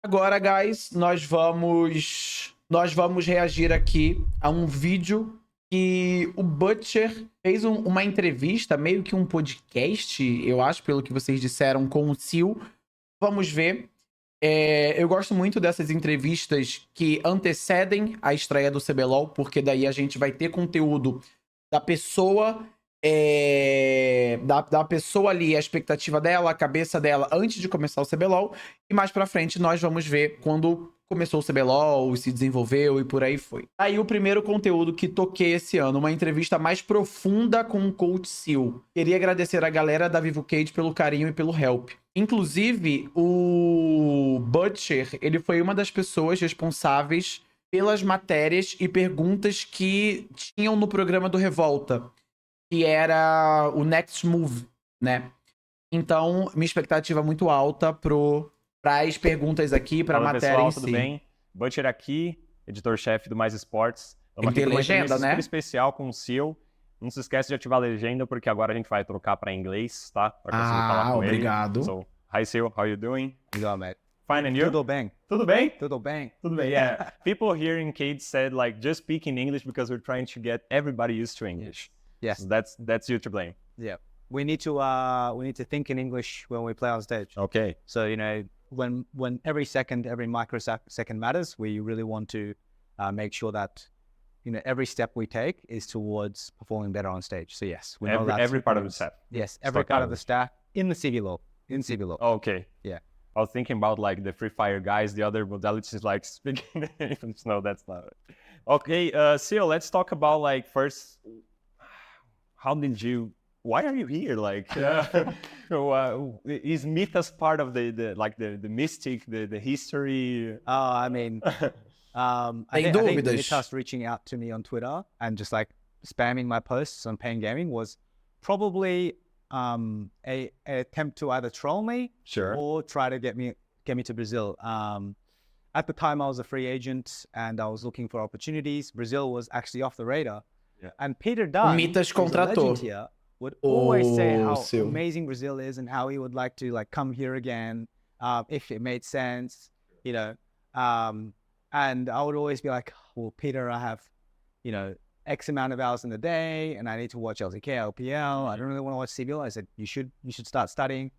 Agora, guys, nós vamos reagir aqui a um vídeo que o Butcher fez uma entrevista, meio que um podcast, eu acho, pelo que vocês disseram, com o SeeEL. Vamos ver. Eu gosto muito dessas entrevistas que antecedem a estreia do CBLOL, porque daí a gente vai ter conteúdo da pessoa, da pessoa ali, a expectativa dela, a cabeça dela antes de começar o CBLOL, e mais pra frente nós vamos ver quando começou o CBLOL, se desenvolveu e por aí foi. Aí o primeiro conteúdo que toquei esse ano, uma entrevista mais profunda com o coach SeeEL. Queria agradecer a galera da Vivo Cage pelo carinho e pelo help. Inclusive, o Butcher, ele foi uma das pessoas responsáveis pelas matérias e perguntas que tinham no programa do Revolta, que era o Next Move, né? Então, minha expectativa é muito alta para as perguntas aqui, para a Fala, matéria pessoal, em tudo si. bem? Butcher aqui, editor-chefe do Mais Esportes. Tem que ter Estamos aqui com uma legenda, entrevista né? super especial com o SeeEL. Não se esquece de ativar a legenda, porque agora a gente vai trocar para inglês, tá? Para conseguir falar com obrigado. ele. So, hi SeeEL, how you doing? Legal, mate. Fine, and you? Tudo bem. Tudo bem? Tudo bem. Tudo bem, yeah. People here in Cade said, like, just speak in English because we're trying to get everybody used to English. Yes. So that's you to blame. Yeah. We need to think in English when we play on stage. Okay. So, when every microsecond matters, we really want to make sure that, every step we take is towards performing better on stage. So yes, we know Every part of the set. Yes, every part of the staff in the CVLO. In CVLO. Okay. Yeah. I was thinking about like the Free Fire guys, the other modalities like speaking. No, that's not it. Okay, SeeEL, let's talk about like first, why are you here? Like, is Mythos part of the mystic, the history? I think Mythos reaching out to me on Twitter and just like spamming my posts on Pain Gaming was probably a attempt to either troll me, sure, or try to get me to Brazil. At the time, I was a free agent and I was looking for opportunities. Brazil was actually off the radar. Yeah. And Peter Dunn, Mythos who's a legend contratou. here, would always say how SeeEL. amazing Brazil is and how he would like to like come here again if it made sense, and I would always be like, well, Peter, I have, X amount of hours in the day and I need to watch LCK, LPL. I don't really want to watch CBL. I said, you should start studying.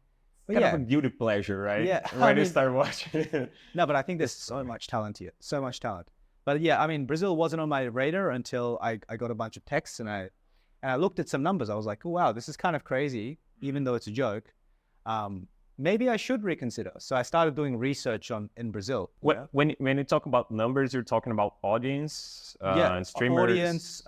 But kind of a guilty pleasure, right? Yeah. When you start watching. No, but I think there's so much talent here, so much talent. But yeah, Brazil wasn't on my radar until I got a bunch of texts and I looked at some numbers. I was like, oh, wow, this is kind of crazy, even though it's a joke. Maybe I should reconsider. So I started doing research in Brazil. When you talk about numbers, you're talking about audience, and streamers. Audience,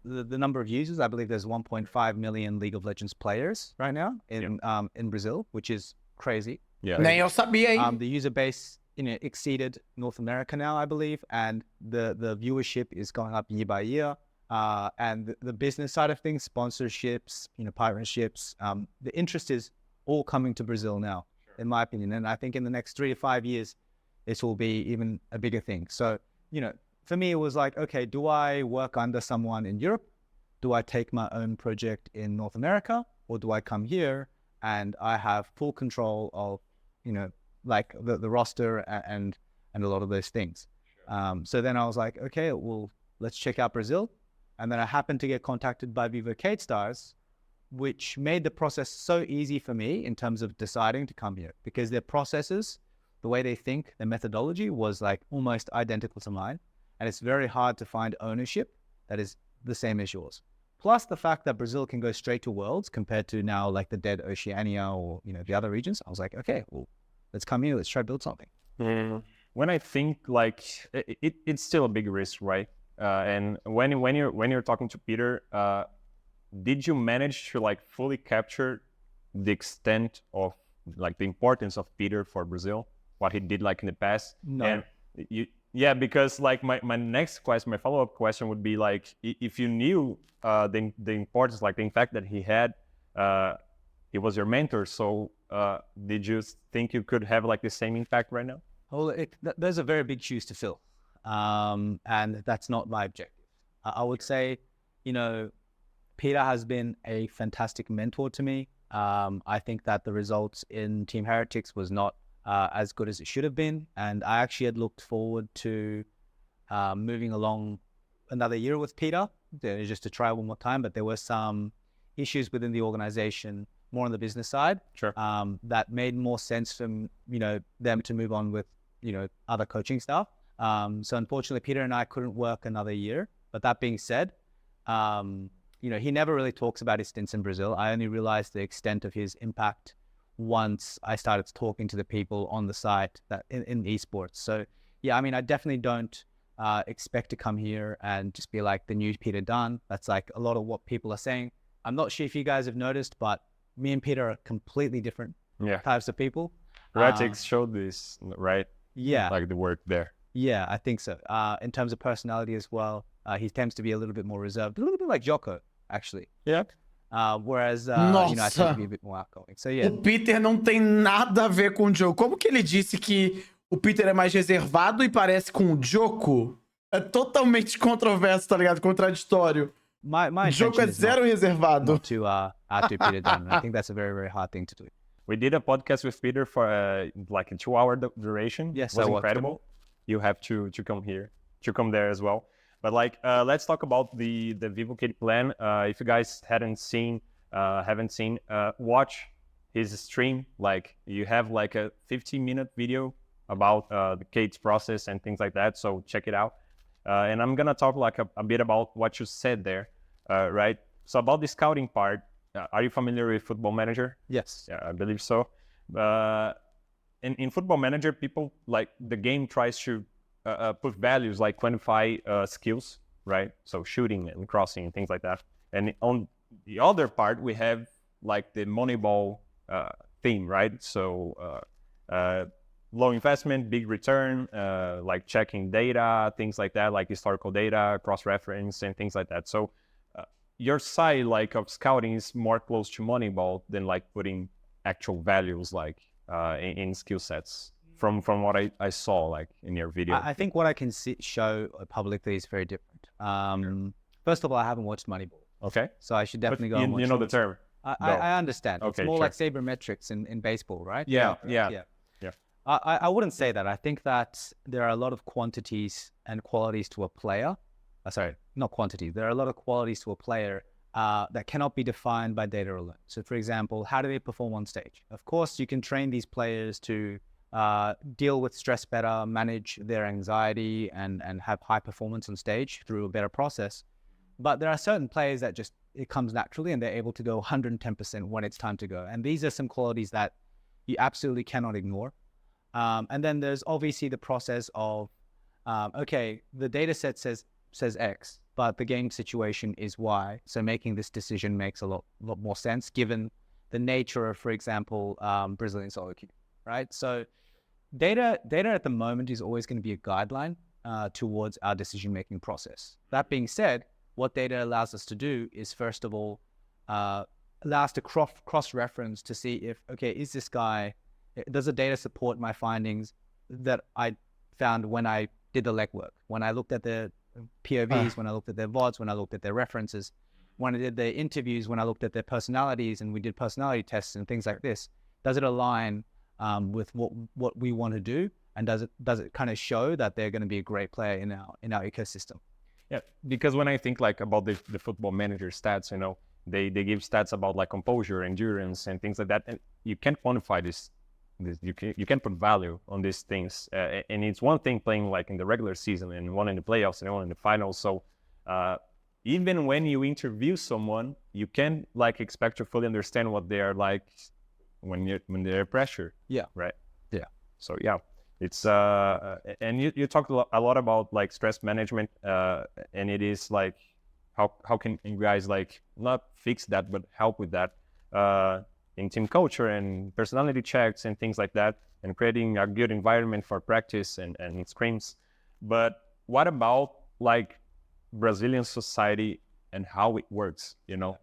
the number of users. I believe there's 1.5 million League of Legends players right now in Brazil, which is crazy. Yeah. Nem eu sabia, hein? The user base, exceeded North America now, I believe, and the viewership is going up year by year. And the business side of things, sponsorships, partnerships, the interest is all coming to Brazil now, in my opinion. And I think in the next 3 to 5 years, this will be even a bigger thing. So, for me, it was like, okay, do I work under someone in Europe? Do I take my own project in North America? Or do I come here and I have full control of, like the roster and a lot of those things? Sure. So then I was like, okay, well, let's check out Brazil. And then I happened to get contacted by Vivo Cade Stars, which made the process so easy for me in terms of deciding to come here, because their processes, the way they think, their methodology was like almost identical to mine. And it's very hard to find ownership that is the same as yours. Plus the fact that Brazil can go straight to Worlds compared to now like the dead Oceania or, the other regions. I was like, okay, well, let's come here. Let's try to build something. When I think like it's still a big risk, right? And when you're talking to Peter, did you manage to like fully capture the extent of like the importance of Peter for Brazil, what he did like in the past? No. And because like my next question, my follow-up question would be like, if you knew the importance, like the fact that he had, he was your mentor. So did you think you could have like the same impact right now? Well, those are very big shoes to fill. And that's not my objective. I would say, Peter has been a fantastic mentor to me. I think that the results in Team Heretics was not as good as it should have been. And I actually had looked forward to moving along another year with Peter, just to try one more time. But there were some issues within the organization, more on the business side, Sure. that made more sense for them to move on with other coaching stuff. So unfortunately, Peter and I couldn't work another year. But that being said, he never really talks about his stints in Brazil. I only realized the extent of his impact once I started talking to the people on the site that in esports. So yeah, I mean, I definitely don't expect to come here and just be like the new Peter Dunn. That's like a lot of what people are saying. I'm not sure if you guys have noticed, but me and Peter are completely different types of people. REAGE showed this, right? Yeah. Like the work there. Yeah, I think so. In terms of personality as well, he tends to be a little bit more reserved, a little bit like Jocko, actually. Yeah. Whereas, Nossa. I tend to be a bit more outgoing. So yeah. O Peter não tem nada a ver com o Joe. Como que ele disse que o Peter é mais reservado e parece com o Joko? É totalmente controverso, tá ligado? Contraditório. My O Joko é intention is zero reservado. not to outdo Peter Dunn. I think that's a very, very hard thing to do. We did a podcast with Peter for like a 2-hour duration. Yes, it was I watched incredible. You have to come here, to come there as well. But like, let's talk about the VivoKid plan. If you guys haven't seen, watch his stream. Like, you have like a 15-minute video about the Kate's process and things like that. So check it out. And I'm gonna talk like a bit about what you said there, right? So about the scouting part, are you familiar with Football Manager? Yes. Yeah, I believe so. In Football Manager, people like the game tries to put values like quantify skills, right? So shooting and crossing and things like that. And on the other part, we have like the Moneyball theme, right? So low investment, big return, like checking data, things like that, like historical data, cross-reference and things like that. So your side like of scouting is more close to Moneyball than like putting actual values like in skill sets from what I saw like in your video. I think what I can show publicly is very different. First of all, I haven't watched Moneyball. Okay. So I should definitely go and watch you know it. the term. I understand. Okay, it's more sure. like sabermetrics in baseball, right? Yeah. I wouldn't say that. I think that there are a lot of quantities and qualities to a player. Sorry, not quantities. There are a lot of qualities to a player that cannot be defined by data alone. So for example, how do they perform on stage? Of course, you can train these players to deal with stress better, manage their anxiety, and have high performance on stage through a better process. But there are certain players that just, it comes naturally and they're able to go 110% when it's time to go. And these are some qualities that you absolutely cannot ignore. And then there's obviously the process of, okay, the data set says X, but the game situation is Y. So making this decision makes a lot more sense given the nature of, for example, Brazilian solo queue, right? So data at the moment is always going to be a guideline towards our decision-making process. That being said, what data allows us to do is, first of all, allow us to cross-reference to see if, okay, is this guy, does the data support my findings that I found when I did the legwork, when I looked at the POVs, when I looked at their VODs, when I looked at their references, when I did the interviews, when I looked at their personalities and we did personality tests and things like this. Does it align with what we want to do? And does it kind of show that they're going to be a great player in our ecosystem? Yeah, because when I think like about the Football Manager stats, you know, they give stats about like composure, endurance, and things like that, and you can't quantify this. You can't put value on these things, and it's one thing playing like in the regular season and one in the playoffs and one in the finals. So even when you interview someone, you can't like expect to fully understand what they are like when they're pressured. Yeah. Right. Yeah. So yeah, it's and you talked a lot about like stress management, and it is like how can you guys like not fix that but help with that in team culture and personality checks and things like that, and creating a good environment for practice and scrims. But what about like Brazilian society and how it works? You know,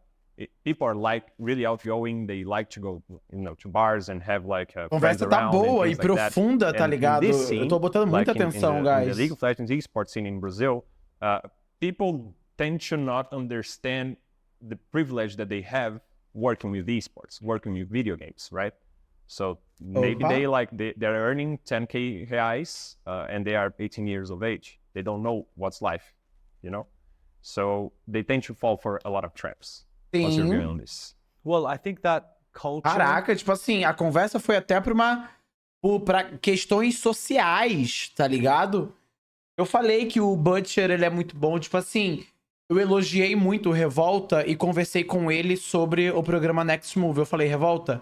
people are like really outgoing. They like to go, you know, to bars and have like Conversa tá boa e profunda, tá ligado? Eu tô botando muita atenção, guys. In the League of Legends esports scene in Brazil, people tend to not understand the privilege that they have working with esports, working with video games, right? So maybe Opa. they're earning 10K reais and they are 18 years of age. They don't know what's life, you know? So they tend to fall for a lot of traps. What's your view Sim. on this? Well, I think that culture. Caraca, tipo assim, a conversa foi até pra questões sociais, tá ligado? Eu falei que o Butcher, ele é muito bom, tipo assim, eu elogiei muito o Revolta e conversei com ele sobre o programa Next Move. Eu falei, Revolta,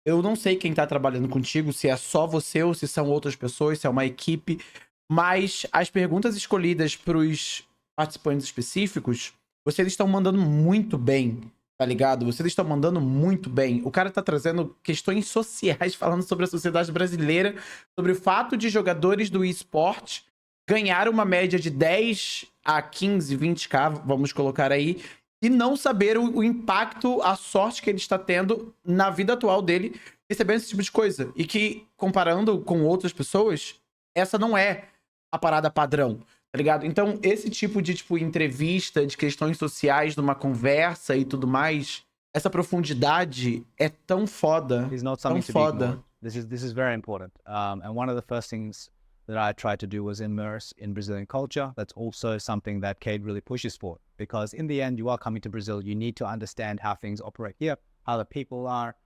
eu não sei quem tá trabalhando contigo, se é só você ou se são outras pessoas, se é uma equipe, mas as perguntas escolhidas pros participantes específicos, vocês estão mandando muito bem, tá ligado? Vocês estão mandando muito bem. O cara tá trazendo questões sociais, falando sobre a sociedade brasileira, sobre o fato de jogadores do esporte ganhar uma média de 10 a 15, 20k, vamos colocar aí, e não saber o impacto, a sorte que ele está tendo na vida atual dele, recebendo esse tipo de coisa. E que, comparando com outras pessoas, essa não é a parada padrão, tá ligado? Então, esse tipo de, tipo, entrevista, de questões sociais, numa conversa e tudo mais, essa profundidade é tão foda, Is not tão something to be foda. ignored. This is very important. And one of the first things that I tried to do was immerse in Brazilian culture. That's also something that Cade really pushes for, because in the end, you are coming to Brazil. You need to understand how things operate here, how the people are,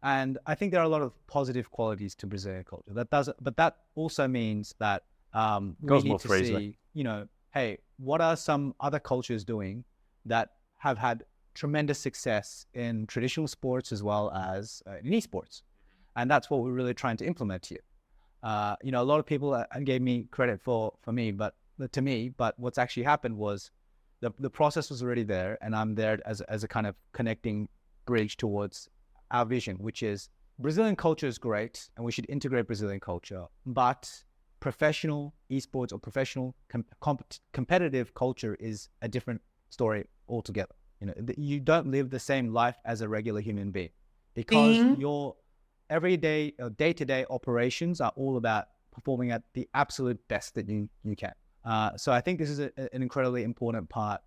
and I think there are a lot of positive qualities to Brazilian culture. But that also means that we Goes need both to ways, see, right? you know, hey, what are some other cultures doing that have had tremendous success in traditional sports as well as in esports? And that's what we're really trying to implement here. You know, a lot of people gave me credit for me, but what's actually happened was the process was already there, and I'm there as a kind of connecting bridge towards our vision, which is Brazilian culture is great, and we should integrate Brazilian culture, but professional esports or professional competitive culture is a different story altogether. You know, you don't live the same life as a regular human being, because Sim. your everyday day-to-day operations are all about performing at the absolute best that you can. So I think this is an incredibly important part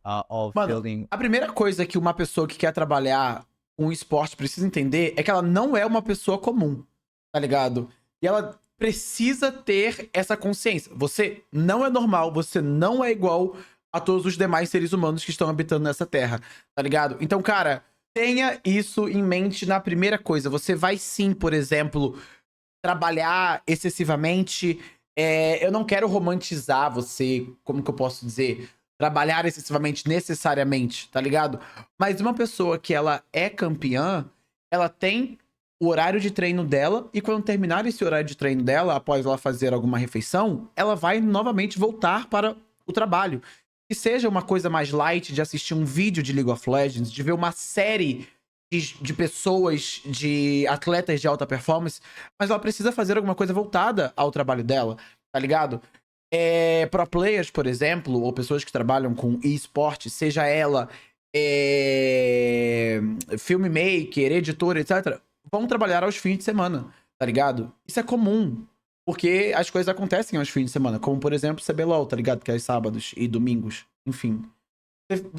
of Mano, building. a primeira coisa que uma pessoa que quer trabalhar com esporte precisa entender é que ela não é uma pessoa comum, tá ligado? E ela precisa ter essa consciência. Você não é normal, você não é igual a todos os demais seres humanos que estão habitando nessa terra, tá ligado? Então, cara, tenha isso em mente na primeira coisa. Você vai sim, por exemplo, trabalhar excessivamente. Eu não quero romantizar você, como que eu posso dizer? Trabalhar excessivamente necessariamente, tá ligado? Mas uma pessoa que ela é campeã, ela tem o horário de treino dela, e quando terminar esse horário de treino dela, após ela fazer alguma refeição, ela vai novamente voltar para o trabalho. Que seja uma coisa mais light, de assistir um vídeo de League of Legends, de ver uma série de pessoas, de atletas de alta performance, mas ela precisa fazer alguma coisa voltada ao trabalho dela, tá ligado? Pro players, por exemplo, ou pessoas que trabalham com esporte, seja ela filmmaker, editor, etc., vão trabalhar aos fins de semana, tá ligado? Isso é comum, porque as coisas acontecem aos fins de semana, como, por exemplo, CBLOL, tá ligado? Que é aos sábados e domingos, enfim.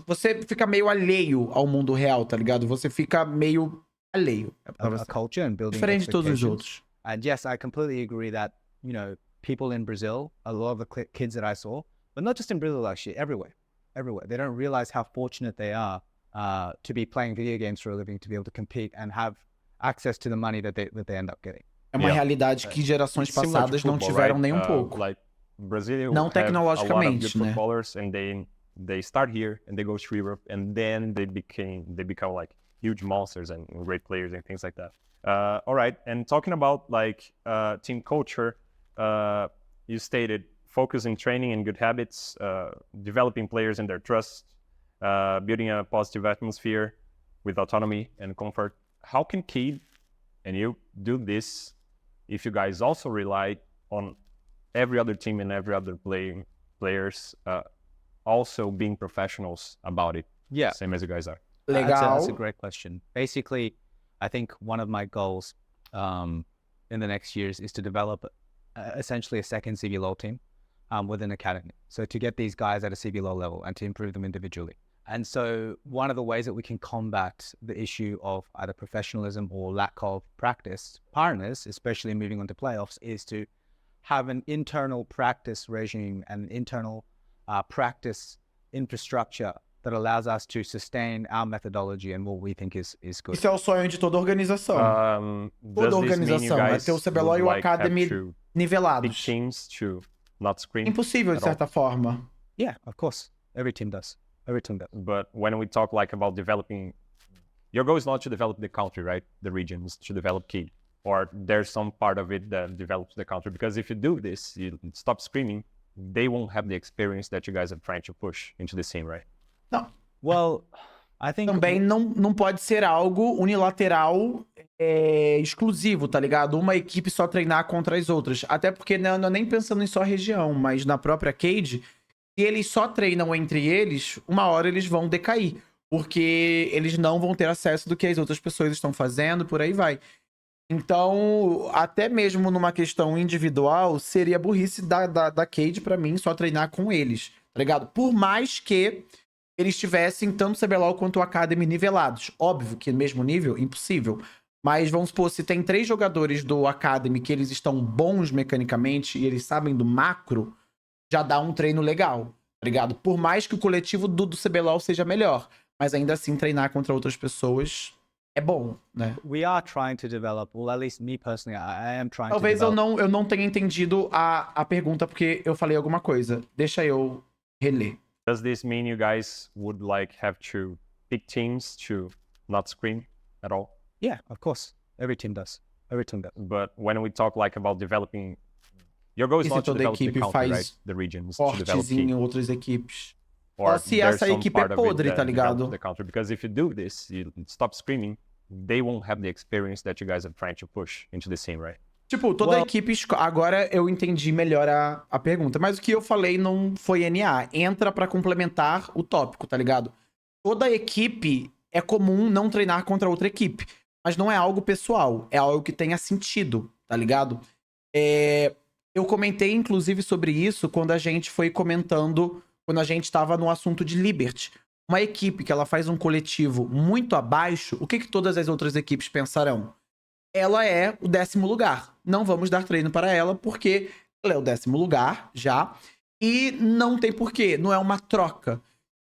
Você fica meio alheio ao mundo real, tá ligado? Você fica meio alheio. A culture and building Diferente de todos os expectations. outros. And yes, I completely agree that, you know, people in Brazil, a lot of the kids that I saw, but not just in Brazil, actually, everywhere. They don't realize how fortunate they are to be playing video games for a living, to be able to compete and have access to the money that they end up getting. É uma Yeah. realidade que gerações It's similar to passadas não football, tiveram right? nem um pouco. Like Brazil Não have a lot of good tecnologicamente, né? footballers, and they start here and they go to Europe, and then they become like huge monsters and great players and things like that. All right, and talking about like team culture, you stated focus in training and good habits, developing players and their trust, building a positive atmosphere with autonomy and comfort. How can Cade and you do this if you guys also rely on every other team and every other players also being professionals about it? Yeah. Same as you guys are. Legal. That's a great question. Basically, I think one of my goals in the next years is to develop essentially a second CBLOL team within academy. So to get these guys at a CBLOL level and to improve them individually. And so one of the ways that we can combat the issue of either professionalism or lack of practice partners, especially moving on to playoffs, is to have an internal practice regime and internal practice infrastructure that allows us to sustain our methodology and what we think is good. Isso é o sonho de toda organização. Toda Does this mean you organização é ter o guys CBLOL would e o like have Academy to pick nivelados. teams to not screen? Impossível, de at all? certa forma. Yeah, of course. Every team does. Every team does. But when we talk like about developing, your goal is not to develop the country, right? The region is to develop key, or there's some part of it that develops the country. Because if you do this, you stop screaming, they won't have the experience that you guys are trying to push into the scene, right? Não. Well, I think Também não pode ser algo unilateral, exclusivo, tá ligado? Uma equipe só treinar contra as outras. Até porque não é nem pensando em só região, mas na própria Cade, se eles só treinam entre eles, uma hora eles vão decair. Porque eles não vão ter acesso do que as outras pessoas estão fazendo, por aí vai. Então, até mesmo numa questão individual, seria burrice da Cade, pra mim, só treinar com eles, tá ligado? Por mais que eles tivessem tanto o CBLOL quanto o Academy nivelados. Óbvio que no mesmo nível, impossível. Mas vamos supor, se tem 3 jogadores do Academy que eles estão bons mecanicamente e eles sabem do macro, já dá um treino legal, tá ligado? Por mais que o coletivo do CBLOL seja melhor. Mas ainda assim, treinar contra outras pessoas é bom, né? we are trying to develop, well, at least me personally, I am trying Talvez to develop. eu não tenha entendido a pergunta porque eu falei alguma coisa. Deixa eu reler. Does this mean you guys would like have to pick teams to not screen at all? Yeah, of course. Every team does. Every team does. But when we talk like about developing, your goal is E se not to toda develop the equipe country, faz right? The region is to develop Cortes em key. outras equipes. Or se there's essa some equipe é part of it podre, that tá ligado? develops the country. Because if you do this, you stop screaming, they won't have the experience that you guys are trying to push into the scene, right? Tipo, toda Well- equipe... Agora eu entendi melhor a pergunta. Mas o que eu falei não foi NA. Entra pra complementar o tópico, tá ligado? Toda equipe é comum não treinar contra outra equipe. Mas não é algo pessoal. É algo que tenha sentido, tá ligado? Eu comentei, inclusive, sobre isso quando a gente foi comentando... Quando a gente tava no assunto de Liberty. Uma equipe que ela faz um coletivo muito abaixo, o que todas as outras equipes pensarão? Ela é o 10º lugar. Não vamos dar treino para ela, porque ela é o 10º lugar já. E não tem porquê. Não é uma troca.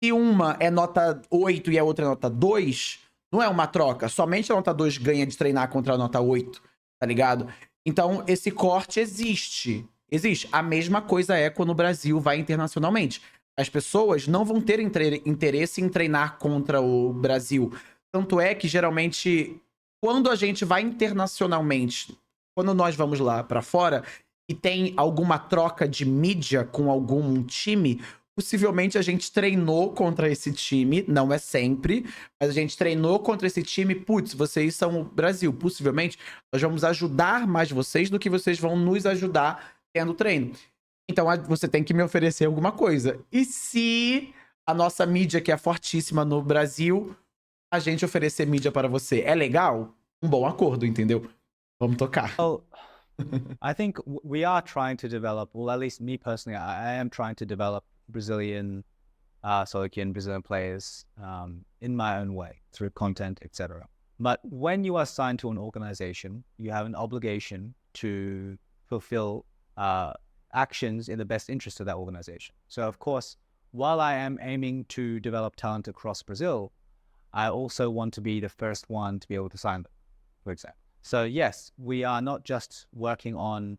Se uma é nota 8 e a outra é nota 2, não é uma troca. Somente a nota 2 ganha de treinar contra a nota 8, tá ligado? Então, esse corte existe. Existe. A mesma coisa é quando o Brasil vai internacionalmente. As pessoas não vão ter interesse em treinar contra o Brasil. Tanto é que, geralmente, quando a gente vai internacionalmente, quando nós vamos lá pra fora e tem alguma troca de mídia com algum time, possivelmente a gente treinou contra esse time, não é sempre, mas a gente treinou contra esse time, putz, vocês são o Brasil, possivelmente nós vamos ajudar mais vocês do que vocês vão nos ajudar tendo treino. Então você tem que me oferecer alguma coisa. E se a nossa mídia, que é fortíssima no Brasil, a gente oferecer mídia para você, é legal? Um bom acordo, entendeu? Vamos tocar. Well, I think we are trying to develop, well, at least me personally, I am trying to develop Brazilian, Solokian Brazilian players in my own way through content, etc. But when you are signed to an organization, you have an obligation to fulfill actions in the best interest of that organization. So, of course, while I am aiming to develop talent across Brazil, I also want to be the first one to be able to sign them, for example. So, yes, we are not just working on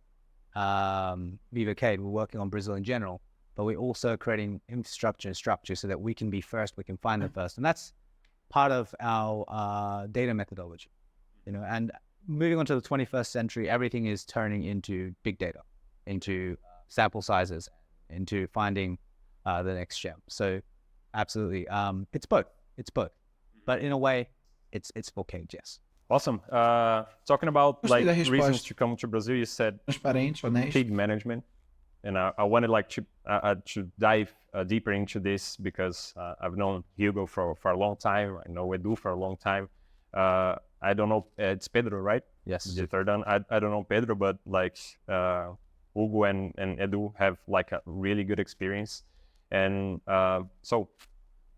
Viva Cade, we're working on Brazil in general, but we're also creating infrastructure and structure so that we can be first, we can find them first. And that's part of our data methodology, you know. And moving on to the 21st century, everything is turning into big data, into sample sizes, into finding the next gem. So absolutely, it's both. It's both. But in a way, it's for Cade, yes. Awesome. Talking about Gostei like da reasons resposta. to come to Brazil, you said Transparente, honesto. team management, and I wanted like to dive deeper into this because I've known Hugo for a long time. I know Edu for a long time. I don't know, it's Pedro, right? Yes. The third one. I don't know Pedro, but like Hugo and Edu have like a really good experience. And so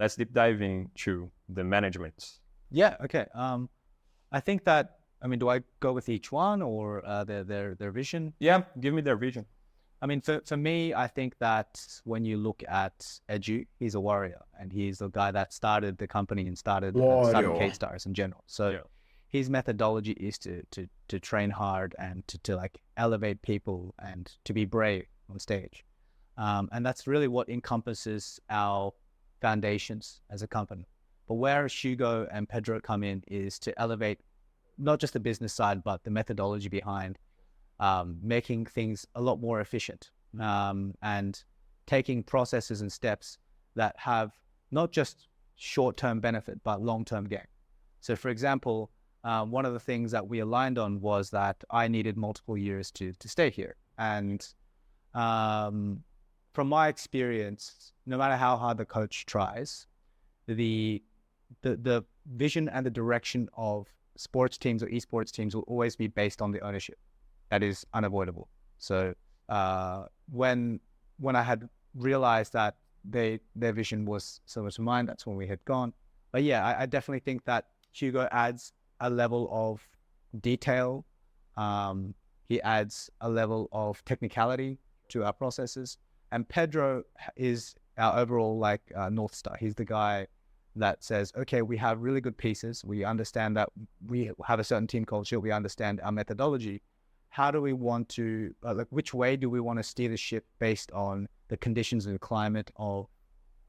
let's deep dive into the management. Yeah. Okay. I think that, I mean, do I go with each one or their vision? Yeah, give me their vision. I mean, for me, I think that when you look at Edu, he's a warrior, and he's the guy that started the company and started K-Stars in general. So Yeah. his methodology is to train hard and to like elevate people and to be brave on stage. And that's really what encompasses our foundations as a company. But where Hugo and Pedro come in is to elevate not just the business side, but the methodology behind making things a lot more efficient, and taking processes and steps that have not just short-term benefit, but long-term gain. So for example, one of the things that we aligned on was that I needed multiple years to stay here. And from my experience, no matter how hard the coach tries, the vision and the direction of sports teams or esports teams will always be based on the ownership. That is unavoidable. So when I had realized that their vision was similar to mine, that's when we had gone. But yeah, I definitely think that Hugo adds a level of detail. He adds a level of technicality to our processes. And Pedro is our overall like North Star. He's the guy that says, okay, we have really good pieces. We understand that we have a certain team culture. We understand our methodology. How do we want to, like, which way do we want to steer the ship based on the conditions and the climate of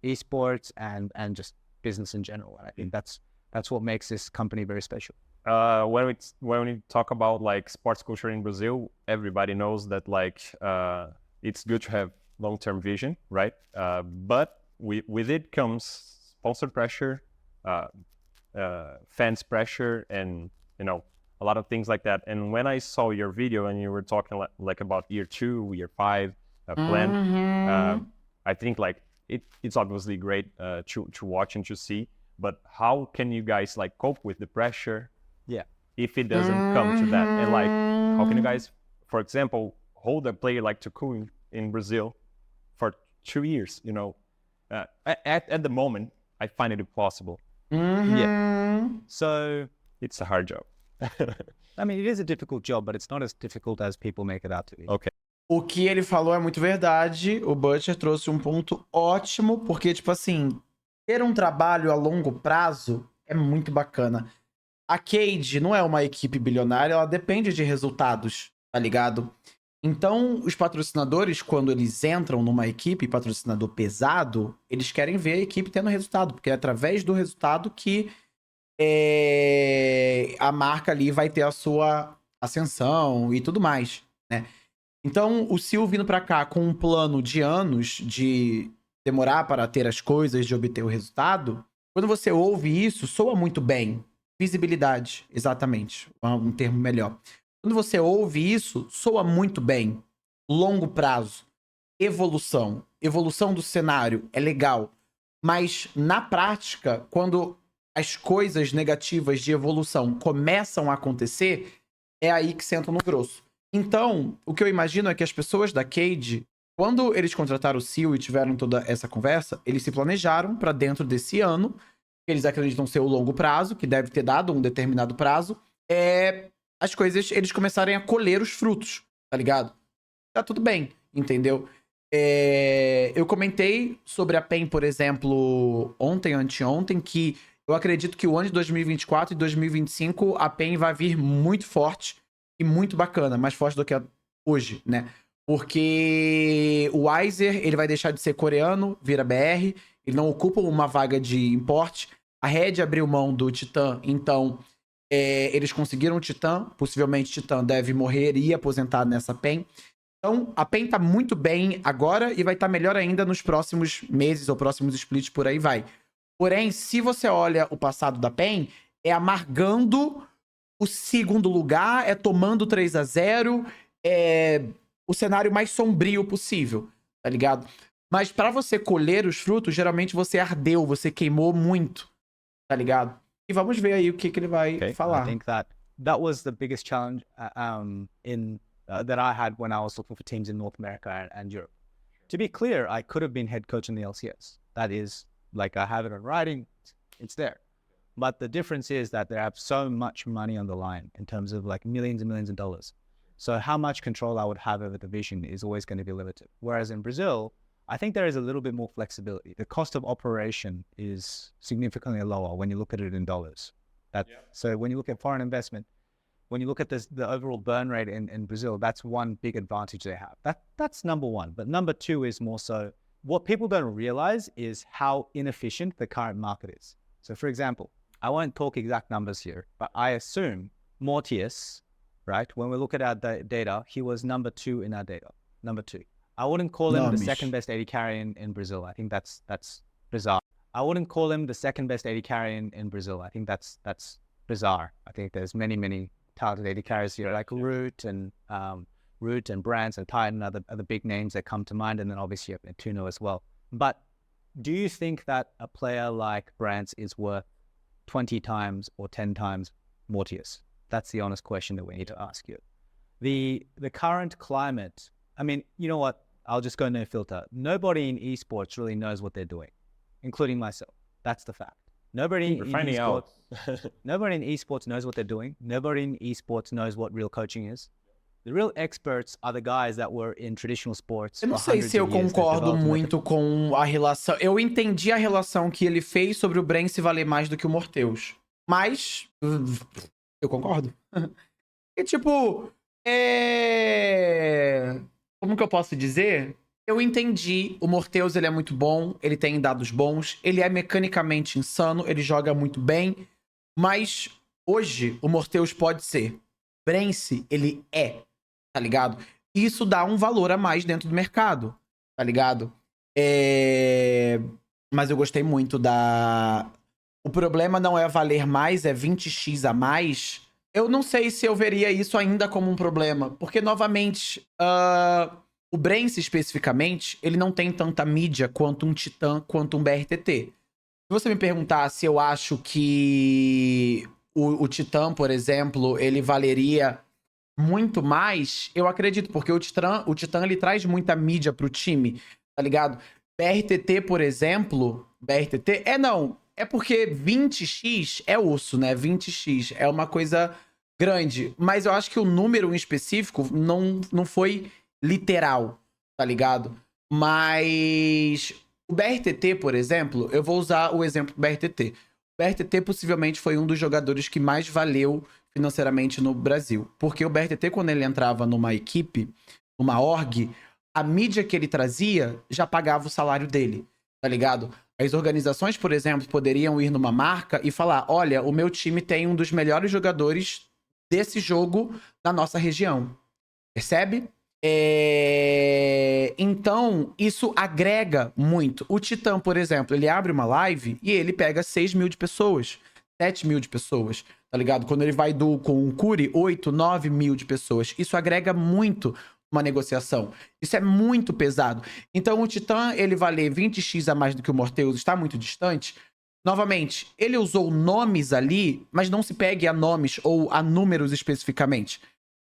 esports and just business in general? And I think that's what makes this company very special. When we talk about like sports culture in Brazil, everybody knows that like it's good to have long-term vision, right? But with it comes sponsor pressure, fans pressure, and a lot of things like that. And when I saw your video and you were talking like about year 2, year 5 plan, I think like it's obviously great to watch and to see. But how can you guys like cope with the pressure? Yeah. If it doesn't come to that, and like how can you guys, for example, hold a player like Tucu in Brazil for 2 years? At the moment, I find it impossible. Yeah. So it's a hard job. I mean, it is a difficult job, but it's not as difficult as people make it out to be. Okay. O que ele falou é muito verdade. O Butcher trouxe um ponto ótimo, porque, tipo assim, ter um trabalho a longo prazo é muito bacana. A Cade não é uma equipe bilionária, ela depende de resultados, tá ligado? Então, os patrocinadores, quando eles entram numa equipe, patrocinador pesado, eles querem ver a equipe tendo resultado, porque é através do resultado que a marca ali vai ter a sua ascensão e tudo mais, né? Então, o SeeEL vindo pra cá com um plano de anos de demorar para ter as coisas, de obter o resultado, quando você ouve isso, soa muito bem. Visibilidade, exatamente, um termo melhor. Quando você ouve isso, soa muito bem. Longo prazo, evolução. Evolução do cenário é legal. Mas, na prática, quando as coisas negativas de evolução começam a acontecer, é aí que senta no grosso. Então, o que eu imagino é que as pessoas da Cade, quando eles contrataram o SeeEL e tiveram toda essa conversa, eles se planejaram para dentro desse ano, que eles acreditam ser o longo prazo, que deve ter dado um determinado prazo, as coisas, eles começarem a colher os frutos, tá ligado? Tá tudo bem, entendeu? Eu comentei sobre a PEN, por exemplo, anteontem, que eu acredito que o ano de 2024 e 2025 a PEN vai vir muito forte e muito bacana, mais forte do que hoje, né? Porque o Weiser, ele vai deixar de ser coreano, vira BR, ele não ocupa uma vaga de importe. A Red abriu mão do Titã, então eles conseguiram o Titã, possivelmente o Titã deve morrer e ir aposentar nessa PEN. Então, a PEN tá muito bem agora e vai estar melhor ainda nos próximos meses ou próximos splits, por aí vai. Porém, se você olha o passado da PEN, é amargando o segundo lugar, é tomando 3-0, é o cenário mais sombrio possível, tá ligado? Mas pra você colher os frutos, geralmente você ardeu, você queimou muito, tá ligado? E vamos ver aí o que ele vai falar. I think that was the biggest challenge that I had when I was looking for teams in North America and Europe. To be clear, I could have been head coach in the LCS. That is like I have it in writing, it's there. But the difference is that they have so much money on the line in terms of like millions and millions of dollars. So how much control I would have over the vision is always going to be limited. Whereas in Brazil, I think there is a little bit more flexibility. The cost of operation is significantly lower when you look at it in dollars. So when you look at foreign investment, when you look at this, the overall burn rate in Brazil, that's one big advantage they have. That's number one. But number two is more so, what people don't realize is how inefficient the current market is. So for example, I won't talk exact numbers here, but I assume Mortius, right? When we look at our data, he was number 2 in our data. Number 2. I wouldn't call him the second best AD carry in Brazil. I think that's bizarre. I wouldn't call him the second best AD carry in Brazil. I think that's bizarre. I think there's many talented AD carries here, like Root and Brands and Titan are the big names that come to mind, and then obviously you have Tuno as well. But do you think that a player like Brands is worth 20 times or 10 times Mortius? That's the honest question that we need to ask you. The current climate, I mean, you know what? I'll just go no filter. Nobody in esports really knows what they're doing, including myself. That's the fact. Nobody in esports knows what they're doing. Nobody in esports knows what real coaching is. The real experts are the guys that were in traditional sports. Eu não sei se eu concordo muito com a relação. Eu entendi a relação que ele fez sobre o Brence valer mais do que o Morteus. Mas eu concordo. E tipo, como que eu posso dizer? Eu entendi, o Morteus ele é muito bom, ele tem dados bons, ele é mecanicamente insano, ele joga muito bem, mas hoje o Morteus pode ser. Brence, ele tá ligado? Isso dá um valor a mais dentro do mercado, tá ligado? Mas eu gostei muito da... O problema não é valer mais, é 20x a mais. Eu não sei se eu veria isso ainda como um problema, porque, novamente, o Brence, especificamente, ele não tem tanta mídia quanto um Titã, quanto um BRTT. Se você me perguntar se eu acho que o Titã, por exemplo, ele valeria muito mais, eu acredito, porque o Titã ele traz muita mídia pro time, tá ligado? BRTT, por exemplo, é porque 20x é osso, né? 20x é uma coisa grande, mas eu acho que o número em específico não foi literal, tá ligado? Mas o BRTT, por exemplo, eu vou usar o exemplo do BRTT. O BRTT possivelmente foi um dos jogadores que mais valeu financeiramente no Brasil. Porque o BRTT, quando ele entrava numa equipe, numa org, a mídia que ele trazia já pagava o salário dele, tá ligado? As organizações, por exemplo, poderiam ir numa marca e falar, olha, o meu time tem um dos melhores jogadores desse jogo na nossa região. Percebe? Então, isso agrega muito. O Titã, por exemplo, ele abre uma live e ele pega 6 mil de pessoas, 7 mil de pessoas, tá ligado? Quando ele vai com o Curi, 8, 9 mil de pessoas. Isso agrega muito uma negociação. Isso é muito pesado. Então, o Titã, ele valer 20x a mais do que o Morteus, está muito distante. Novamente, ele usou nomes ali, mas não se pegue a nomes ou a números especificamente.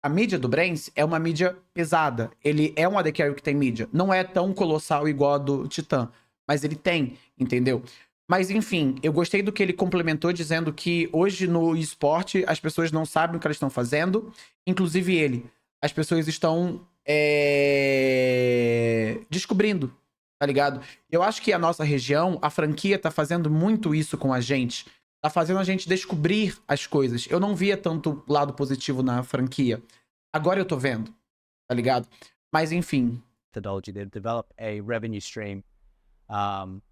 A mídia do Brence é uma mídia pesada. Ele é um AD Carry que tem mídia. Não é tão colossal igual a do Titã, mas ele tem, entendeu? Mas, enfim, eu gostei do que ele complementou dizendo que hoje no esporte as pessoas não sabem o que elas estão fazendo, inclusive ele. As pessoas estão descobrindo, tá ligado? Eu acho que a nossa região, a franquia tá fazendo muito isso com a gente. Tá fazendo a gente descobrir as coisas. Eu não via tanto lado positivo na franquia. Agora eu tô vendo, tá ligado? Mas enfim. Methodology, they develop a revenue stream.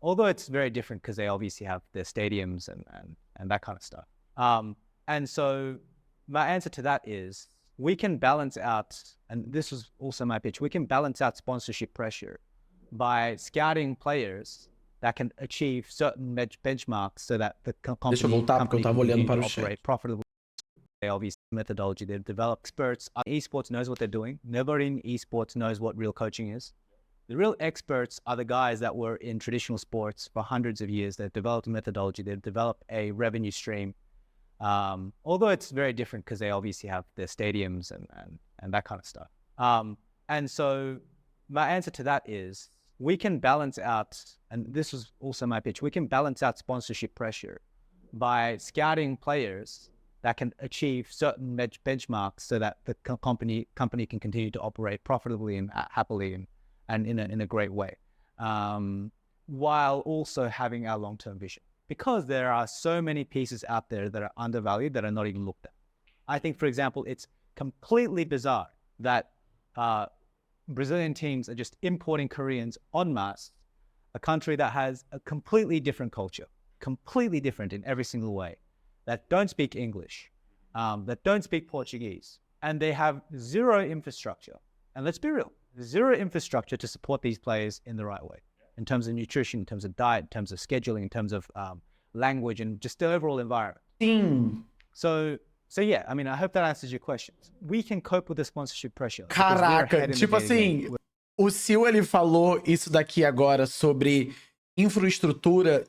Although it's very different because they obviously have their stadiums and that kind of stuff. And so my answer to that is we can balance out, and this was also my pitch, we can balance out sponsorship pressure by scouting players that can achieve certain benchmarks so that the company can operate profitably. They obviously methodology they've developed. Experts esports knows what they're doing. Nobody in esports knows what real coaching is. The real experts are the guys that were in traditional sports for hundreds of years. They've developed a methodology. They've developed a revenue stream. Although it's very different because they obviously have their stadiums and that kind of stuff. And so my answer to that is we can balance out, and this was also my pitch, we can balance out sponsorship pressure by scouting players that can achieve certain benchmarks so that the company can continue to operate profitably and happily and in a great way, while also having our long-term vision. Because there are so many pieces out there that are undervalued that are not even looked at. I think, for example, it's completely bizarre that Brazilian teams are just importing Koreans en masse, a country that has a completely different culture, completely different in every single way, that don't speak English, that don't speak Portuguese, and they have zero infrastructure. And let's be real, zero infrastructure to support these players in the right way, in terms of nutrition, in terms of diet, in terms of scheduling, in terms of language, and just the overall environment. So yeah, I mean, I hope that answers your questions. We can cope with the sponsorship pressure. Caraca, tipo assim, o SeeEL, ele falou isso daqui agora sobre infraestrutura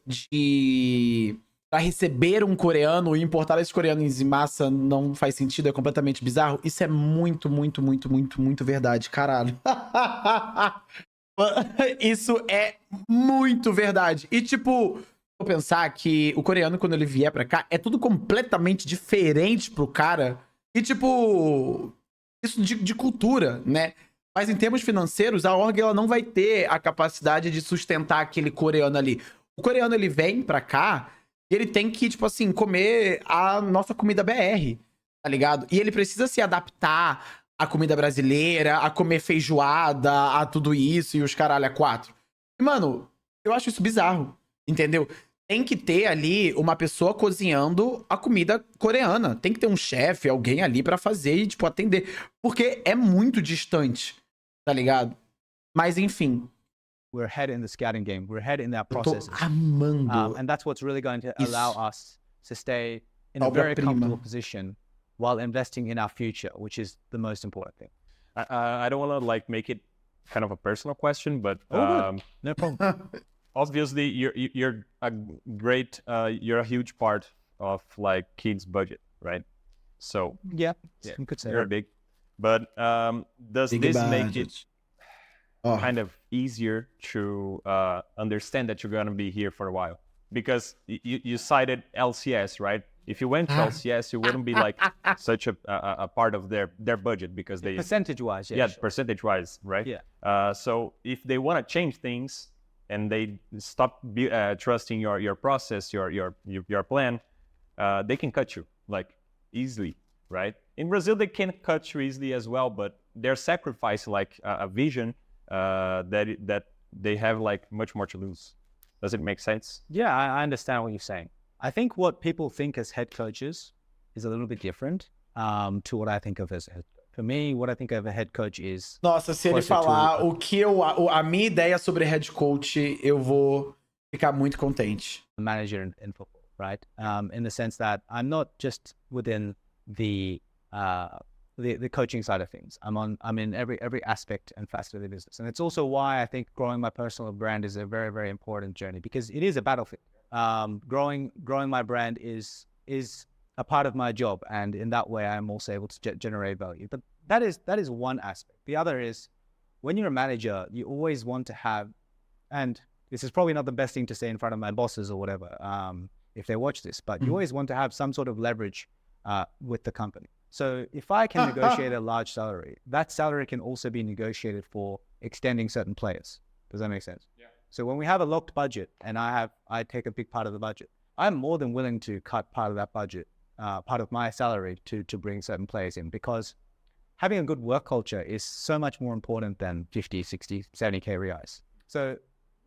para receber um coreano e importar esses coreanos em massa não faz sentido, é completamente bizarro. Isso é muito, muito, muito, muito, muito verdade, caralho. Isso é muito verdade. E tipo, vou pensar que o coreano, quando ele vier pra cá, é tudo completamente diferente pro cara. E tipo, isso de cultura, né? Mas em termos financeiros, a org ela não vai ter a capacidade de sustentar aquele coreano ali. O coreano, ele vem pra cá e ele tem que, tipo assim, comer a nossa comida BR, tá ligado? E ele precisa se adaptar à comida brasileira, a comer feijoada, a tudo isso e os caralho a quatro. E, mano, eu acho isso bizarro, entendeu? Tem que ter ali uma pessoa cozinhando a comida coreana. Tem que ter um chefe, alguém ali pra fazer e, tipo, atender. Porque é muito distante, tá ligado? Mas, enfim. We're ahead in the scouting game. We're ahead in our processes. Eu tô amando. And that's what's really going to allow us to stay in a very comfortable position while investing in our future, which is the most important thing. I don't want to like make it kind of a personal question, but no problem. Obviously you're a great you're a huge part of like kids' budget, right? So yeah, you could say you're big. But does this make it kind of easier to understand that you're gonna be here for a while? Because you cited LCS, right? If you went to LCS, you wouldn't be like such a part of their budget because they percentage-wise, yeah, sure. Percentage-wise, right? Yeah. So if they want to change things and they stop trusting your process, your plan, they can cut you like easily, right? In Brazil, they can cut you easily as well, but they're sacrificing like a vision that they have like much more to lose. Does it make sense? Yeah, I understand what you're saying. I think what people think as head coaches is a little bit different to what I think of as a head coach. For me, what I think of a head coach is... Nossa, se ele falar o que a minha ideia sobre head coach, eu vou ficar muito contente. Manager in football, right? In the sense that I'm not just within the coaching side of things. I'm in every aspect and facet of the business. And it's also why I think growing my personal brand is a very, very important journey, because it is a battlefield. Growing my brand is a part of my job, and in that way I'm also able to generate value. But that is one aspect. The other is, when you're a manager, you always want to have, and this is probably not the best thing to say in front of my bosses or whatever, if they watch this, but you always want to have some sort of leverage with the company. So if I can negotiate a large salary, that salary can also be negotiated for extending certain players. Does that make sense? Yeah. So when we have a locked budget and I take a big part of the budget, I'm more than willing to cut part of that budget, part of my salary to bring certain players in, because having a good work culture is so much more important than 50, 60, 70k reais. So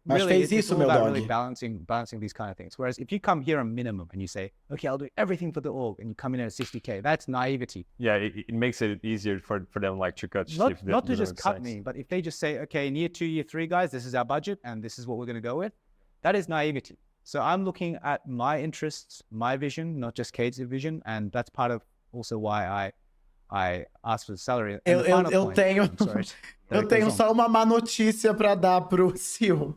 really, it's all about really balancing these kind of things. Whereas if you come here on minimum and you say, okay, I'll do everything for the org, and you come in at 60k, that's naivety. Yeah, it makes it easier for them like to cut. Not to just cut me, but if they just say, okay, in year 2, year 3, guys, this is our budget and this is what we're going to go with, that is naivety. So I'm looking at my interests, my vision, not just Kate's vision, and that's part of also why I asked for the salary. Eu tenho só uma má notícia para dar pro SeeEL.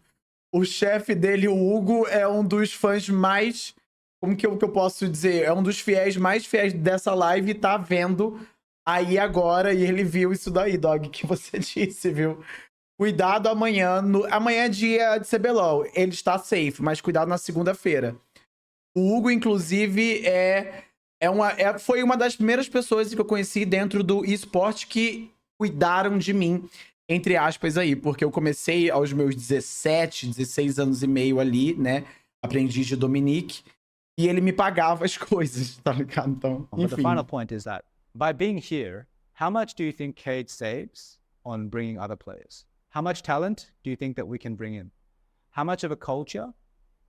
O chefe dele, o Hugo, é um dos fãs mais... Como que eu posso dizer? É um dos mais fiéis dessa live e tá vendo aí agora. E ele viu isso daí, Dog, que você disse, viu? Cuidado amanhã. Amanhã é dia de CBLOL. Ele está safe, mas cuidado na segunda-feira. O Hugo, inclusive, foi uma das primeiras pessoas que eu conheci dentro do esporte que cuidaram de mim, entre aspas, aí. Porque eu comecei aos meus 17, 16 anos e meio ali, né? Aprendiz de Dominique. E ele me pagava as coisas, tá ligado? Então, But the enfim. final point is that by being here, how much do you think Cade saves on bringing other players? How much talent do you think that we can bring in? How much of a culture?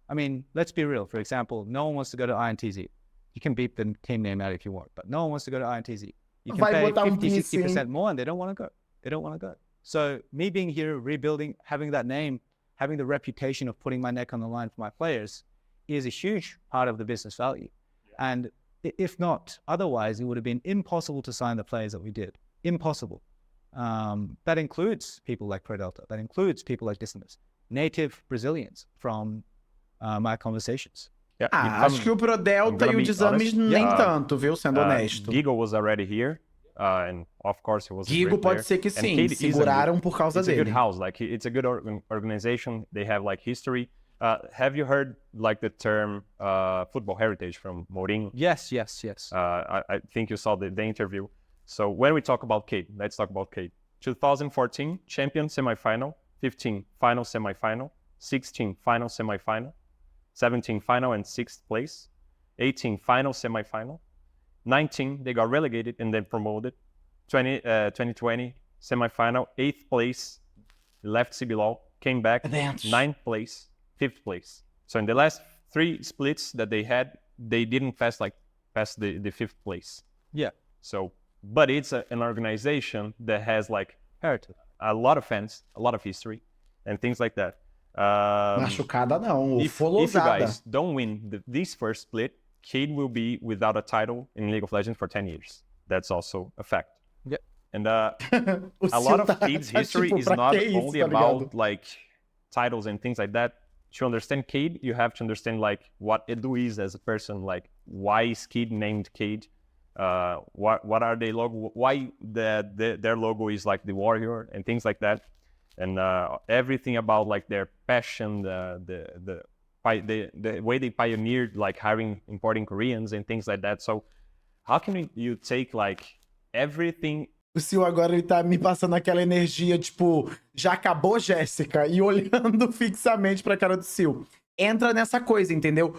I mean, let's be real. For example, no one wants to go to INTZ. You can beep the team name out if you want, but no one wants to go to INTZ. You can Vai pay botar 50, piercing. 60% more and they don't want to go. They don't want to go. So me being here, rebuilding, having that name, having the reputation of putting my neck on the line for my players is a huge part of the business value. And if not, otherwise, it would have been impossible to sign the players that we did. Impossible. That includes people like Pro Delta. That includes people like Decimus. Native Brazilians from my conversations. Yeah, Acho que o Pro Delta e o Desames nem tanto, viu? Sendo honesto. Gigo was already here, and of course he was a Gigo great player. pode ser que And sim, Cade is seguraram por causa it's a dele. good house, like it's a good organization. They have like history. Have you heard like the term football heritage from Mourinho? Yes. I think you saw the interview. So when we talk about Cade, let's talk about Cade. 2014 champion semifinal, 15 final semifinal, 16 final semifinal, 17 final and 6th place, 18 final semifinal, 19 they got relegated and then promoted, 2020 semifinal, 8th place, left CBLOL, came back, 9th place, 5th place. So in the last 3 splits that they had, they didn't pass the 5th place. Yeah. So, but it's an organization that has like Heritage. a lot of fans, a lot of history, and things like that. Machucada não, If you guys don't win this first split, Cade will be without a title in League of Legends for 10 years. That's also a fact. Yeah. And a lot of Cade's history is not only about like titles and things like that. To understand Cade, you have to understand like what Edu is as a person, like why is Cade named Cade? What are they logo? Why their logo is like the warrior and things like that, and everything about like their passion, the way they pioneered like hiring importing Koreans and things like that. So how can you take like everything? O Sil agora ele tá me passando aquela energia, tipo, já acabou, Jéssica? E olhando fixamente pra cara do Sil. Entra nessa coisa, entendeu?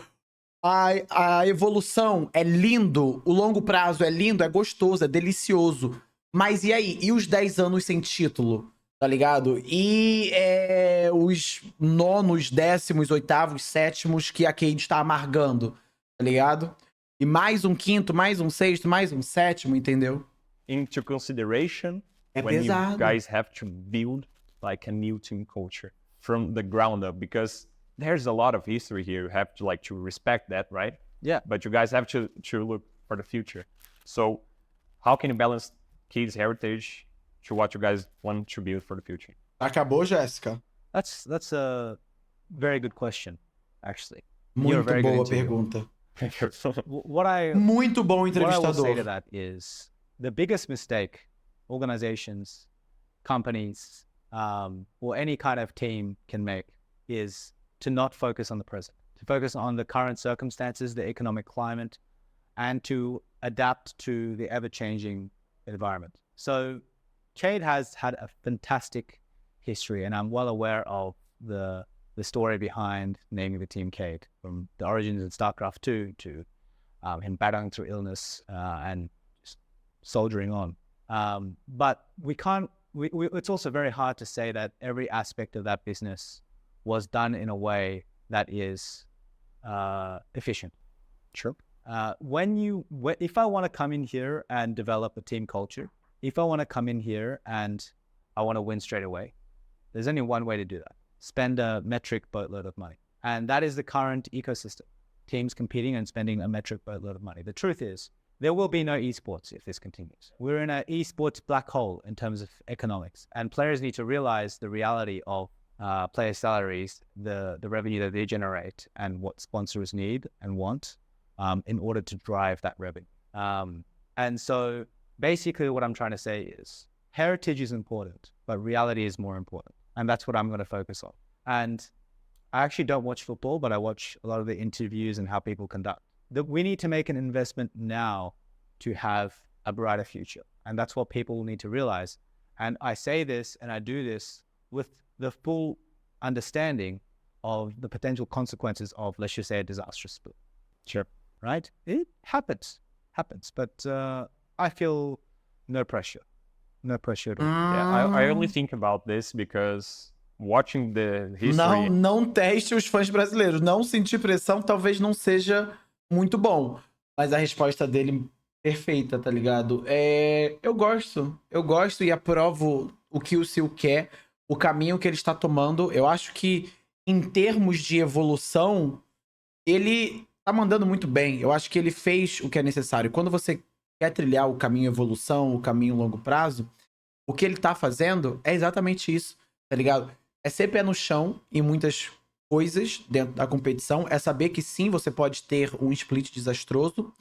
A evolução é lindo, o longo prazo é lindo, é gostoso, é delicioso. Mas e aí? E os 10 anos sem título? Tá ligado? E os 9º, 10º, 8º, 7º que a Cade está amargando, tá ligado? E mais um 5º, mais um 6º, mais um 7º, entendeu? Into consideration when pesado. You guys have to build like a new team culture from the ground up, because there's a lot of history here. You have to like to respect that, right? Yeah. But you guys have to look for the future. So how can you balance Cade's heritage to what you guys want to build for the future? Acabou, Jéssica? That's a very good question, actually. Muito boa pergunta. Muito bom entrevistador. What I will say to that is the biggest mistake organizations, companies, or any kind of team can make is to not focus on the present, to focus on the current circumstances, the economic climate, and to adapt to the ever-changing environment. So Cade has had a fantastic history, and I'm well aware of the story behind naming the team Cade, from the origins in StarCraft 2 to him battling through illness and just soldiering on. But we can't, it's also very hard to say that every aspect of that business was done in a way that is efficient. Sure. If I want to come in here and develop a team culture, if I want to come in here and I want to win straight away, there's only one way to do that. Spend a metric boatload of money. And that is the current ecosystem. Teams competing and spending a metric boatload of money. The truth is, there will be no esports if this continues. We're in an esports black hole in terms of economics. And players need to realize the reality of player salaries, the revenue that they generate, and what sponsors need and want in order to drive that revenue. And so basically what I'm trying to say is heritage is important, but reality is more important. And that's what I'm going to focus on. And I actually don't watch football, but I watch a lot of the interviews and how people conduct. That we need to make an investment now to have a brighter future. And that's what people need to realize. And I say this and I do this with the full understanding of the potential consequences of, let's just say, a disastrous spill. Sure. Right? It happens. But I feel no pressure. No pressure at all. Yeah, I only think about this because watching the history... Não teste os fãs brasileiros. Não sentir pressão talvez não seja muito bom. Mas a resposta dele perfeita, tá ligado? Eu gosto e aprovo o que o SeeEL quer, o caminho que ele está tomando. Eu acho que, em termos de evolução, ele tá mandando muito bem. Eu acho que ele fez o que é necessário. Quando você quer trilhar o caminho evolução, o caminho longo prazo, o que ele tá fazendo é exatamente isso, tá ligado? É ser pé no chão em muitas coisas dentro da competição, é saber que sim, você pode ter um split desastroso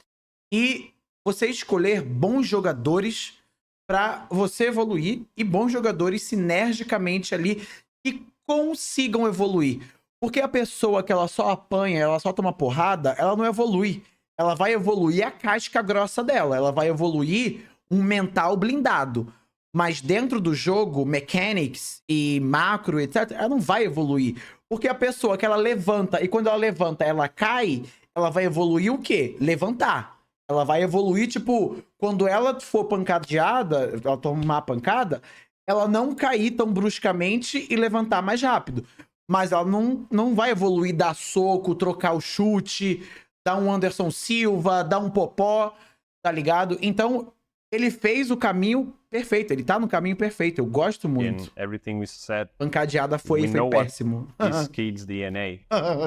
e você escolher bons jogadores para você evoluir e bons jogadores sinergicamente ali que consigam evoluir. Porque a pessoa que ela só apanha, ela só toma porrada, ela não evolui. Ela vai evoluir a casca grossa dela. Ela vai evoluir um mental blindado. Mas dentro do jogo, mechanics e macro, etc., ela não vai evoluir. Porque a pessoa que ela levanta, e quando ela levanta, ela cai, ela vai evoluir o quê? Levantar. Ela vai evoluir, tipo, quando ela for pancadeada, ela tomar uma pancada, ela não cair tão bruscamente e levantar mais rápido. Mas ela não vai evoluir, dar soco, trocar o chute, dar um Anderson Silva, dar um Popó, tá ligado? Então, ele fez o caminho perfeito. Ele tá no caminho perfeito. Eu gosto muito. Everything we said, Pancadeada foi péssimo. This kid's DNA.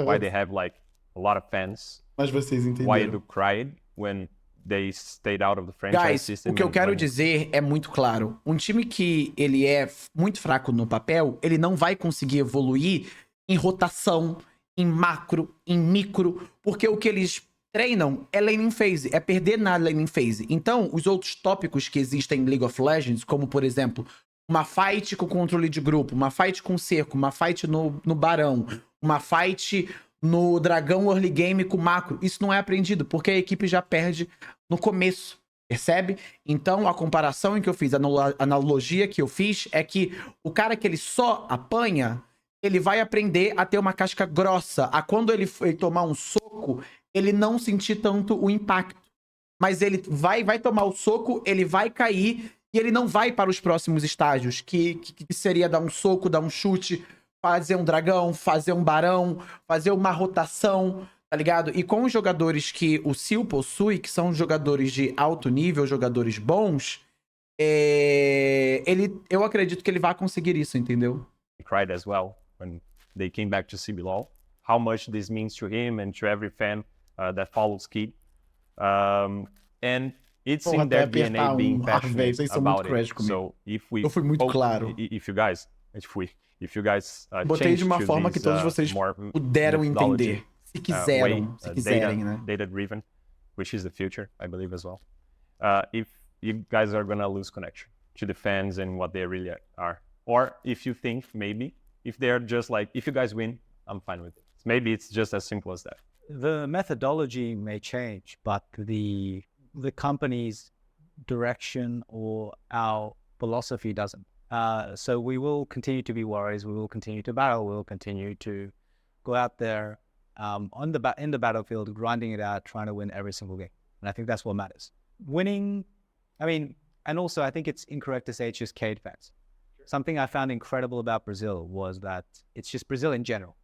Why they have like a lot of fans. Mas vocês entenderam. Why they cried when they stayed out of the franchise Guys, system. o que eu quero dizer é muito claro. Um time que ele é muito fraco no papel, ele não vai conseguir evoluir em rotação, em macro, em micro, porque o que eles treinam é laning phase, é perder na laning phase. Então, os outros tópicos que existem em League of Legends, como, por exemplo, uma fight com controle de grupo, uma fight com cerco, uma fight no barão, uma fight no dragão early game com macro, isso não é aprendido, porque a equipe já perde no começo, percebe? Então, a comparação em que eu fiz, a analogia que eu fiz, é que o cara que ele só apanha, ele vai aprender a ter uma casca grossa, a quando ele tomar um soco, ele não sentir tanto o impacto. Mas ele vai tomar o soco, ele vai cair e ele não vai para os próximos estágios, que seria dar um soco, dar um chute, fazer um dragão, fazer um barão, fazer uma rotação, tá ligado? E com os jogadores que o SeeEL possui, que são jogadores de alto nível, jogadores bons, eu acredito que ele vai conseguir isso, entendeu? He cried as well when they came back to CBLOL. How much this means to him and to every fan that follows Kid. And it's in their DNA being passionate about it. So if we... Eu fui muito claro. If you guys botei de uma forma que todos vocês puderam entender. Se quiserem, né? Data-driven, which is the future, I believe as well. If you guys are gonna lose connection to the fans and what they really are. Or if you think, maybe, if they're just like, if you guys win, I'm fine with it. Maybe it's just as simple as that. The methodology may change, but the company's direction or our philosophy doesn't. So we will continue to be warriors. We will continue to battle. We will continue to go out there in the battlefield, grinding it out, trying to win every single game. And I think that's what matters. Winning, and also I think it's incorrect to say it's just Cade fans. Something I found incredible about Brazil was that it's just Brazil in general.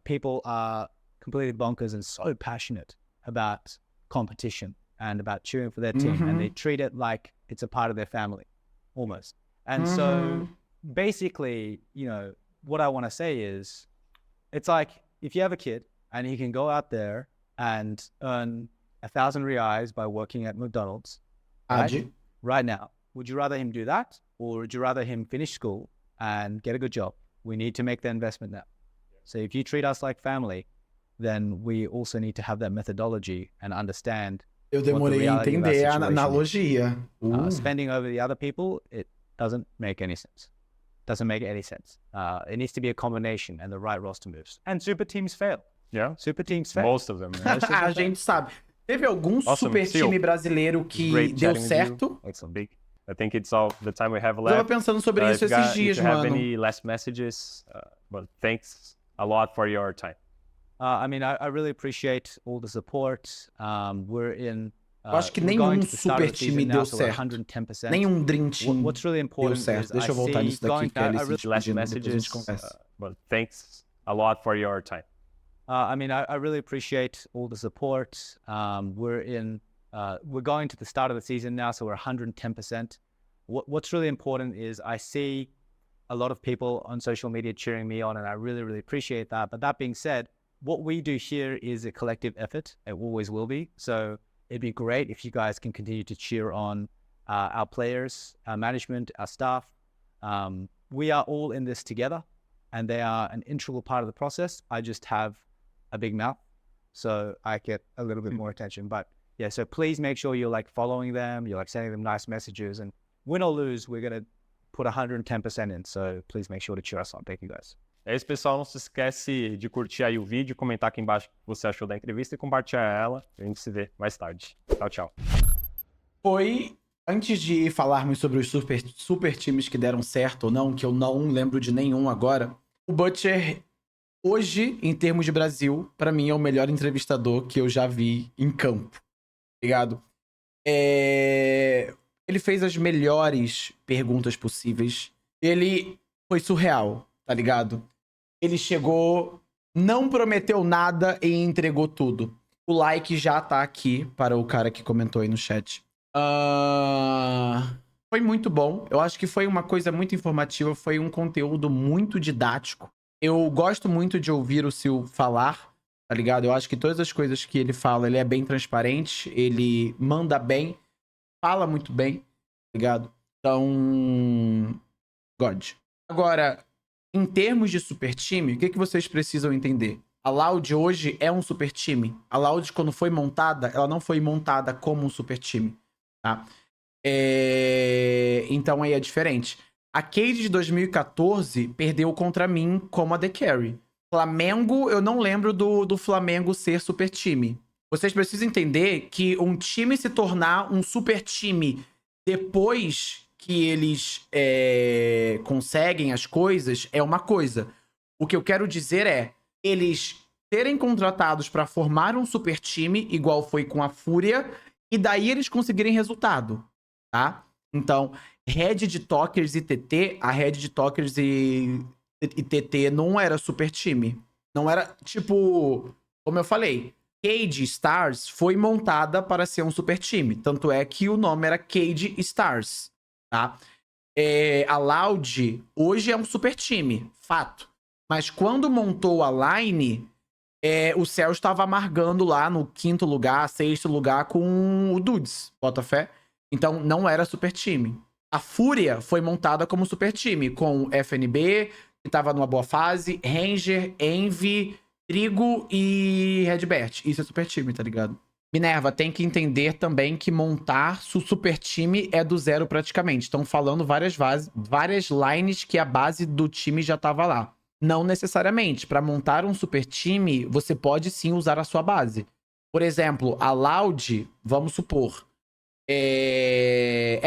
People are completely bonkers and so passionate about competition and about cheering for their team, and they treat it like it's a part of their family, almost. And so basically, what I want to say is, it's like if you have a kid and he can go out there and earn 1,000 reais by working at McDonald's right now, would you rather him do that, or would you rather him finish school and get a good job? We need to make the investment now. So if you treat us like family, then we also need to have that methodology and understand. Eu demorei a entender a analogia. Spending over the other people, it doesn't make any sense. doesn't make any sense. It needs to be a combination and the right roster moves. And super teams fail. Yeah, Super teams fail. most of them. Man. A gente sabe. Teve algum Awesome. super SeeEL. time brasileiro que Great deu chatting with certo? you. It's a big. I think it's all the time we have Eu tava left. pensando sobre isso If esses dias, you have mano. any last messages, but thanks a lot for your time. I mean, I really appreciate all the support. We're in. Eu acho que we're going nenhum to the start of super the season time now, deu so we're certo. 110%. Nenhum Dream Team What's really deu important certo. is Deixa eu I voltar see nisso daqui, going que é ele I se really- Last despedindo, depois a messages, gente conversa. but thanks a lot for your time. I mean, I really appreciate all the support. We're in. We're going to the start of the season now, so we're 110%. What's really important is I see a lot of people on social media cheering me on, and I really, really appreciate that. But that being said, what we do here is a collective effort. It always will be. So it'd be great if you guys can continue to cheer on our players, our management, our staff. We are all in this together, and they are an integral part of the process. I just have a big mouth, so I get a little bit more attention. But yeah, so please make sure you're like following them, you're like sending them nice messages, and win or lose, we're gonna put 110% in. So please make sure to cheer us on. Thank you guys. É isso, pessoal. Não se esquece de curtir aí o vídeo, comentar aqui embaixo o que você achou da entrevista e compartilhar ela. A gente se vê mais tarde. Tchau, tchau. Foi, antes de falarmos sobre os super times que deram certo ou não, que eu não lembro de nenhum agora, o Butcher, hoje, em termos de Brasil, pra mim é o melhor entrevistador que eu já vi em campo, ligado? Ele fez as melhores perguntas possíveis. Ele foi surreal, tá ligado? Ele chegou, não prometeu nada e entregou tudo. O like já tá aqui para o cara que comentou aí no chat. Foi muito bom. Eu acho que foi uma coisa muito informativa. Foi um conteúdo muito didático. Eu gosto muito de ouvir o SeeEL falar, tá ligado? Eu acho que todas as coisas que ele fala, ele é bem transparente. Ele manda bem. Fala muito bem, tá ligado? Então... God. Agora, em termos de super time, o que vocês precisam entender? A Loud hoje é um super time. A Loud, quando foi montada, ela não foi montada como um super time, tá? Então aí é diferente. A Cade de 2014 perdeu contra mim como a The Carry. Flamengo, eu não lembro do Flamengo ser super time. Vocês precisam entender que um time se tornar um super time depois que eles conseguem as coisas é uma coisa. O que eu quero dizer é eles serem contratados para formar um super time, igual foi com a Fúria, e daí eles conseguirem resultado, tá? Então, Red de Talkers e TT, a Red de Talkers e TT não era super time. Não era, tipo, como eu falei, Cade Stars foi montada para ser um super time. Tanto é que o nome era Cade Stars, tá? A Loud hoje é um super time, fato. Mas quando montou a line, o Céu estava amargando lá no 5º lugar, 6º lugar com o Dudes, bota fé. Então não era super time. A Fúria foi montada como super time, com FNB, que estava numa boa fase, Ranger, Envy, Trigo e Redbert. Isso é super time, tá ligado? Minerva, tem que entender também que montar super time é do zero praticamente. Estão falando várias lines que a base do time já tava lá. Não necessariamente. Para montar um super time, você pode sim usar a sua base. Por exemplo, a Loud, vamos supor.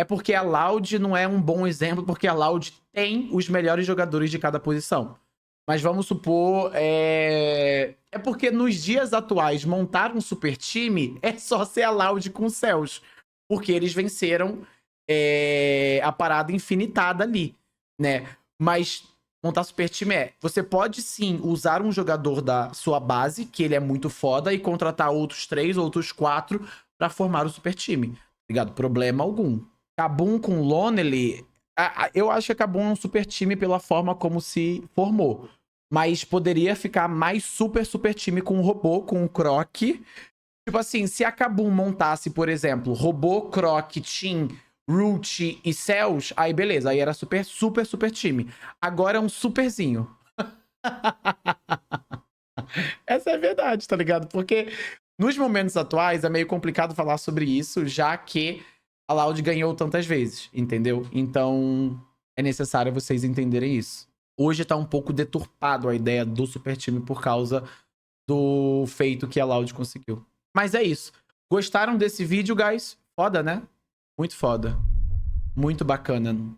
Porque a Loud não é um bom exemplo, porque a Loud tem os melhores jogadores de cada posição. Mas vamos supor... porque nos dias atuais, montar um super time é só ser a Loud com os Céus. Porque eles venceram a parada infinitada ali, né? Mas montar super time você pode sim usar um jogador da sua base, que ele é muito foda, e contratar outros 3, outros 4 pra formar o super time. Ligado? Problema algum. Kabum com Lonely, eu acho que a Kabum é um super time pela forma como se formou. Mas poderia ficar mais super time com o Robô, com o Croc. Tipo assim, se a Kabum montasse, por exemplo, Robô, Croc, Team, Root e Cells, aí beleza, aí era super time. Agora é um superzinho. Essa é a verdade, tá ligado? Porque nos momentos atuais é meio complicado falar sobre isso, já que a Loud ganhou tantas vezes, entendeu? Então, é necessário vocês entenderem isso. Hoje tá um pouco deturpado a ideia do super time por causa do feito que a Loud conseguiu. Mas é isso. Gostaram desse vídeo, guys? Foda, né? Muito foda. Muito bacana.